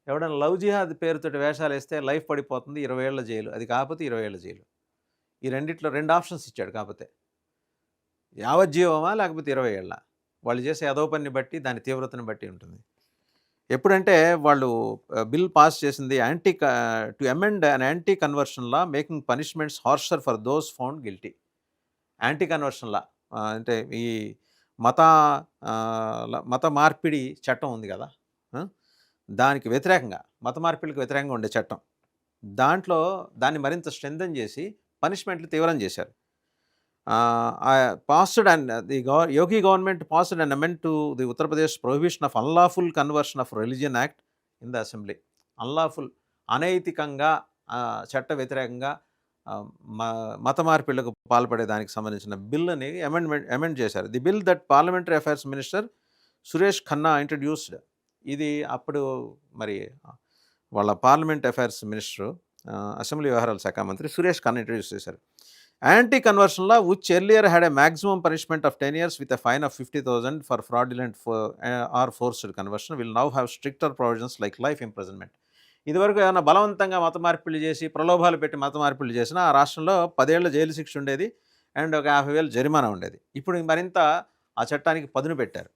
ఎవడైనా లవ్ జిహాద్ పేరుతోటి వేషాలేస్తే లైఫ్ పడిపోతుంది. 20 ఏళ్ల జైలు. అది కాకపోతే 20 ఏళ్ల జైలు. ఈ రెండిట్లో 2 ఆప్షన్స్ ఇచ్చాడు కాపోతే. యావజ్జీవమా? లేకపోతే 20 ఏళ్ళా? వాళ్ళు చేసే ఎదవ పనిని బట్టి, దాని తీవ్రతను బట్టి ఉంటుంది. ఎప్పుడంటే వాళ్ళు బిల్ పాస్ చేసింది to amend an anti conversion law making punishments harsher for those found guilty. Anti conversion law అంటే ఈ మత మత మార్పిడి చట్టం ఉంది గదా! ఆ! దానికి వ్యతిరేకంగా, మత మార్పిడికి వ్యతిరేకంగా ఉండే చట్టం. దాంట్లో దాన్ని మరింత స్ట్రెంథెన్ చేసి పనిష్మెంట్లు తీవ్రం చేశారు. Passed and Yogi government passed and amend to the Uttar Pradesh prohibition of unlawful conversion of religion act in the assembly. Unlawful అనైతికంగా చట్ట వ్యతిరేకంగా ఆహ్, మ మత మార్పిడులకు పాల్పడే దానికి సంబంధించిన బిల్లుని అమెండ్ చేశారు. The bill that parliamentary affairs minister Suresh Khanna introduced. ఇది అప్పుడు మరి వాళ్ళ పార్లమెంట్ అఫైర్స్ మినిస్టరు అసెంబ్లీ వ్యవహారాల శాఖ మంత్రి సురేష్ ఖన్నా ఇంట్రొడ్యూస్ చేశారు. Anti conversion law which earlier had a maximum punishment of 10 years with a fine of 50,000 for fraudulent or forced conversion will now have stricter provisions like life imprisonment. ఇదివరకు ఏమన్నా బలవంతంగా మత మార్పిడులు చేసి, ప్రలోభాలు పెట్టి మత మార్పిడులు చేసినా ఆ రాష్ట్రంలో 10 ఏళ్ల జైలు శిక్ష ఉండేది. అండ్ ఒక 50,000 జరిమానా ఉండేది. ఇప్పుడు మరింత ఆ చట్టానికి పదును పెట్టారు.